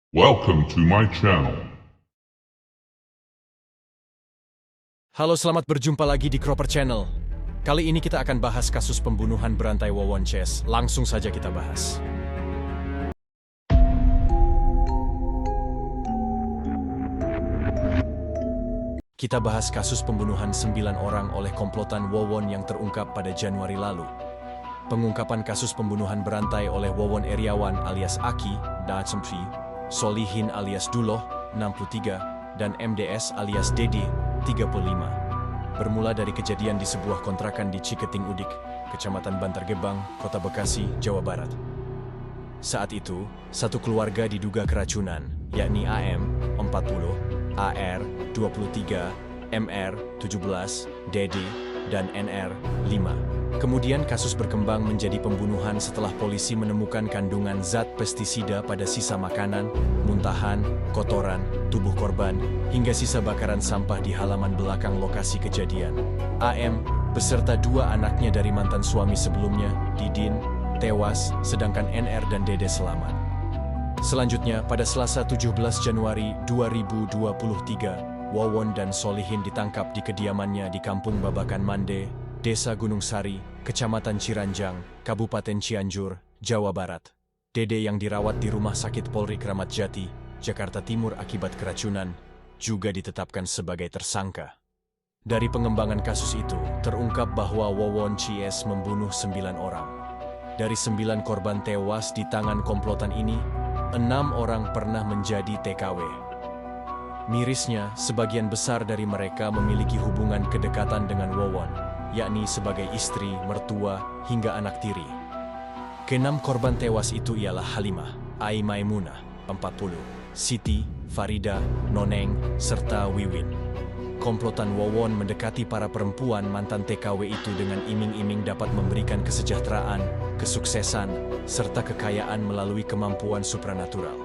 Welcome to my channel. Halo, selamat berjumpa lagi di Cropper Channel. Kali ini kita akan bahas kasus pembunuhan berantai Wawon Ches. Langsung saja kita bahas. Kita bahas kasus pembunuhan 9 orang oleh komplotan Wawon yang terungkap pada Januari lalu. Pengungkapan kasus pembunuhan berantai oleh Wawon Eriawan alias Aki, Dachempi, Solihin alias Duloh, 63, dan MDS alias Dede, 35. Bermula dari kejadian di sebuah kontrakan di Ciketing Udik, Kecamatan Bantar Gebang, Kota Bekasi, Jawa Barat. Saat itu, satu keluarga diduga keracunan, yakni AM, 40, AR, 23, MR, 17, DD, dan NR, 5. Kemudian kasus berkembang menjadi pembunuhan setelah polisi menemukan kandungan zat pestisida pada sisa makanan, muntahan, kotoran, tubuh korban, hingga sisa bakaran sampah di halaman belakang lokasi kejadian. AM, beserta 2 anaknya dari mantan suami sebelumnya, Didin, tewas, sedangkan NR dan Dede selamat. Selanjutnya, pada Selasa 17 Januari 2023, Wawon dan Solihin ditangkap di kediamannya di Kampung Babakan Mande, Desa Gunung Sari, Kecamatan Ciranjang, Kabupaten Cianjur, Jawa Barat. Dede yang dirawat di Rumah Sakit Polri Kramat Jati, Jakarta Timur akibat keracunan, juga ditetapkan sebagai tersangka. Dari pengembangan kasus itu, terungkap bahwa Wawon Ches membunuh 9 orang. Dari 9 korban tewas di tangan komplotan ini, 6 orang pernah menjadi TKW. Mirisnya, sebagian besar dari mereka memiliki hubungan kedekatan dengan Wawon, yakni sebagai istri, mertua, hingga anak tiri. Ke-6 korban tewas itu ialah Halimah, Ai Maimunah, 40, Siti, Farida, Noneng, serta Wiwin. Komplotan Wawon mendekati para perempuan mantan TKW itu dengan iming-iming dapat memberikan kesejahteraan, kesuksesan, serta kekayaan melalui kemampuan supranatural.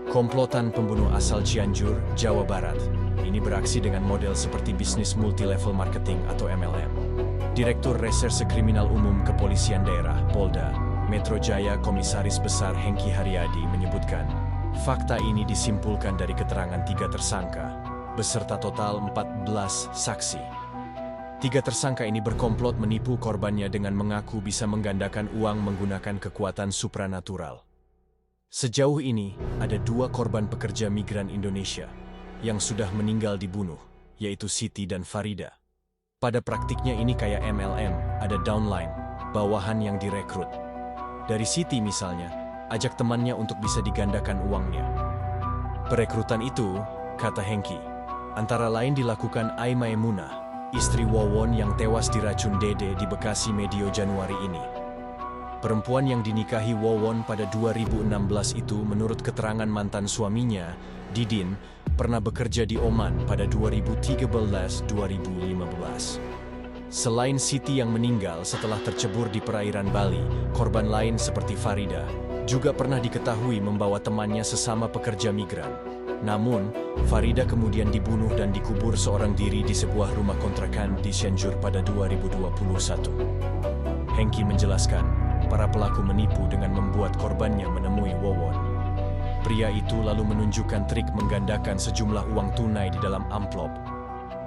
Komplotan pembunuh asal Cianjur, Jawa Barat, ini beraksi dengan model seperti bisnis multi-level marketing atau MLM. Direktur Reserse Kriminal Umum Kepolisian Daerah, Polda Metro Jaya Komisaris Besar Hengki Haryadi menyebutkan, fakta ini disimpulkan dari keterangan 3 tersangka, beserta total 14 saksi. 3 tersangka ini berkomplot menipu korbannya dengan mengaku bisa menggandakan uang menggunakan kekuatan supranatural. Sejauh ini, ada 2 korban pekerja migran Indonesia yang sudah meninggal dibunuh, yaitu Siti dan Farida. Pada praktiknya ini kayak MLM, ada downline, bawahan yang direkrut. Dari Siti misalnya, ajak temannya untuk bisa digandakan uangnya. Perekrutan itu, kata Hengki, antara lain dilakukan Ai Maimunah, istri Wawon yang tewas diracun Dede di Bekasi medio Januari ini. Perempuan yang dinikahi Wawon pada 2016 itu menurut keterangan mantan suaminya, Didin, pernah bekerja di Oman pada 2013-2015. Selain Siti yang meninggal setelah tercebur di perairan Bali, korban lain seperti Farida juga pernah diketahui membawa temannya sesama pekerja migran. Namun, Farida kemudian dibunuh dan dikubur seorang diri di sebuah rumah kontrakan di Cianjur pada 2021. Hengki menjelaskan, para pelaku menipu dengan membuat korbannya menemui Wawon. Pria itu lalu menunjukkan trik menggandakan sejumlah uang tunai di dalam amplop.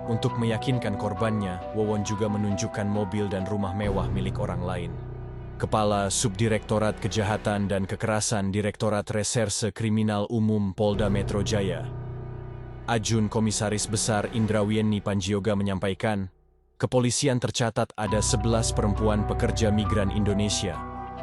Untuk meyakinkan korbannya, Wawon juga menunjukkan mobil dan rumah mewah milik orang lain. Kepala Subdirektorat Kejahatan dan Kekerasan Direktorat Reserse Kriminal Umum Polda Metro Jaya, Ajun Komisaris Besar Indrawieni Panjioga menyampaikan, kepolisian tercatat ada 11 perempuan pekerja migran Indonesia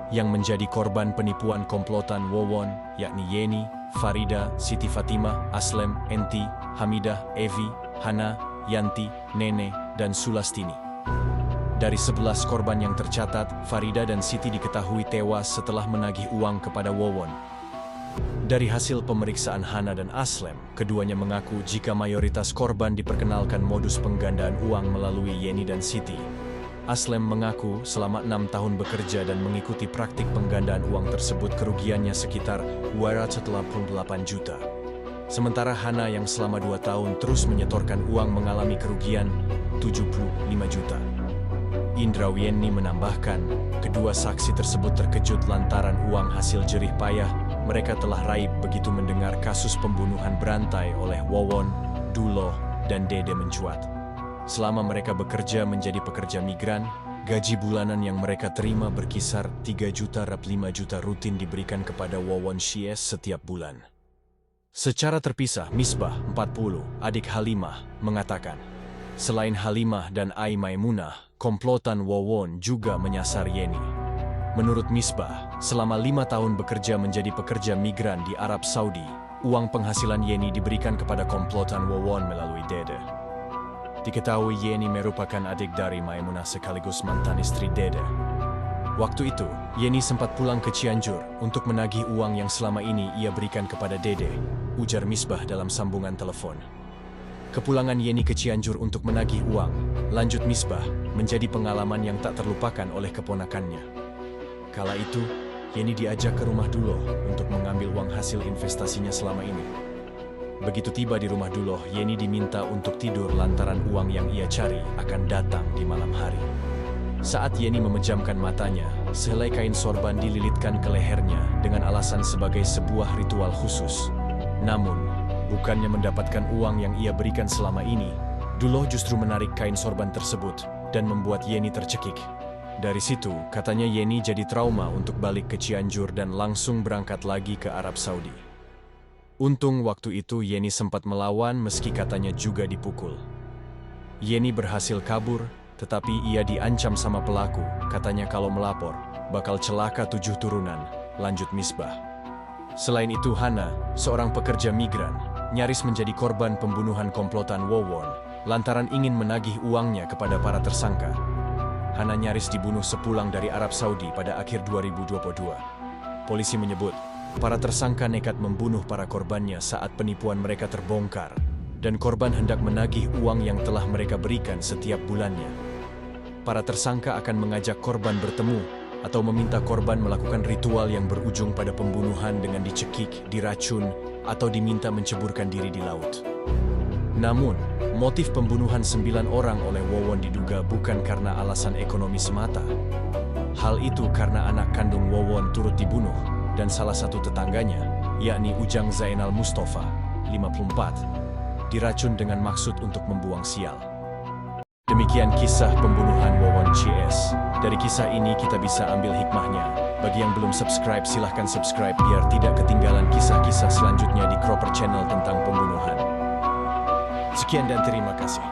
yang menjadi korban penipuan komplotan Wawon, yakni Yeni, Farida, Siti Fatimah, Aslem, Enti, Hamidah, Evi, Hana, Yanti, Nene, dan Sulastini. Dari 11 korban yang tercatat, Farida dan Siti diketahui tewas setelah menagih uang kepada Wawon. Dari hasil pemeriksaan Hana dan Aslem, keduanya mengaku jika mayoritas korban diperkenalkan modus penggandaan uang melalui Yeni dan Siti. Aslem mengaku selama 6 tahun bekerja dan mengikuti praktik penggandaan uang tersebut kerugiannya sekitar 288 juta. Sementara Hana yang selama 2 tahun terus menyetorkan uang mengalami kerugian 75 juta. Indrawieni menambahkan, kedua saksi tersebut terkejut lantaran uang hasil jerih payah mereka telah raib begitu mendengar kasus pembunuhan berantai oleh Wawon, Duloh, dan Dede mencuat. Selama mereka bekerja menjadi pekerja migran, gaji bulanan yang mereka terima berkisar 3 juta rap 5 juta rutin diberikan kepada Wawon Shies setiap bulan. Secara terpisah, Misbah, 40, adik Halimah, mengatakan, selain Halimah dan Ai Maimunah, komplotan Wawon juga menyasar Yeni. Menurut Misbah, selama 5 tahun bekerja menjadi pekerja migran di Arab Saudi, uang penghasilan Yeni diberikan kepada komplotan Wawon melalui Dede. Diketahui Yeni merupakan adik dari Maimunah sekaligus mantan istri Dede. Waktu itu, Yeni sempat pulang ke Cianjur untuk menagih uang yang selama ini ia berikan kepada Dede, ujar Misbah dalam sambungan telepon. Kepulangan Yeni ke Cianjur untuk menagih uang, lanjut Misbah, menjadi pengalaman yang tak terlupakan oleh keponakannya. Kala itu, Yeni diajak ke rumah Duloh untuk mengambil uang hasil investasinya selama ini. Begitu tiba di rumah Duloh, Yeni diminta untuk tidur lantaran uang yang ia cari akan datang di malam hari. Saat Yeni memejamkan matanya, sehelai kain sorban dililitkan ke lehernya dengan alasan sebagai sebuah ritual khusus. Namun, bukannya mendapatkan uang yang ia berikan selama ini, Duloh justru menarik kain sorban tersebut dan membuat Yeni tercekik. Dari situ, katanya Yeni jadi trauma untuk balik ke Cianjur dan langsung berangkat lagi ke Arab Saudi. Untung waktu itu Yeni sempat melawan meski katanya juga dipukul. Yeni berhasil kabur, tetapi ia diancam sama pelaku, katanya kalau melapor, bakal celaka 7 turunan, lanjut Misbah. Selain itu Hana, seorang pekerja migran, nyaris menjadi korban pembunuhan komplotan Wawon, lantaran ingin menagih uangnya kepada para tersangka. Hana nyaris dibunuh sepulang dari Arab Saudi pada akhir 2022. Polisi menyebut, para tersangka nekat membunuh para korbannya saat penipuan mereka terbongkar, dan korban hendak menagih uang yang telah mereka berikan setiap bulannya. Para tersangka akan mengajak korban bertemu atau meminta korban melakukan ritual yang berujung pada pembunuhan dengan dicekik, diracun, atau diminta menceburkan diri di laut. Namun, motif pembunuhan 9 orang oleh Wawon diduga bukan karena alasan ekonomi semata. Hal itu karena anak kandung Wawon turut dibunuh, dan salah satu tetangganya, yakni Ujang Zainal Mustafa, 54, diracun dengan maksud untuk membuang sial. Demikian kisah pembunuhan Wawon Shies. Dari kisah ini kita bisa ambil hikmahnya. Bagi yang belum subscribe, silahkan subscribe biar tidak ketinggalan kisah-kisah selanjutnya di Cropper Channel tentang pembunuhan. Sekian dan terima kasih.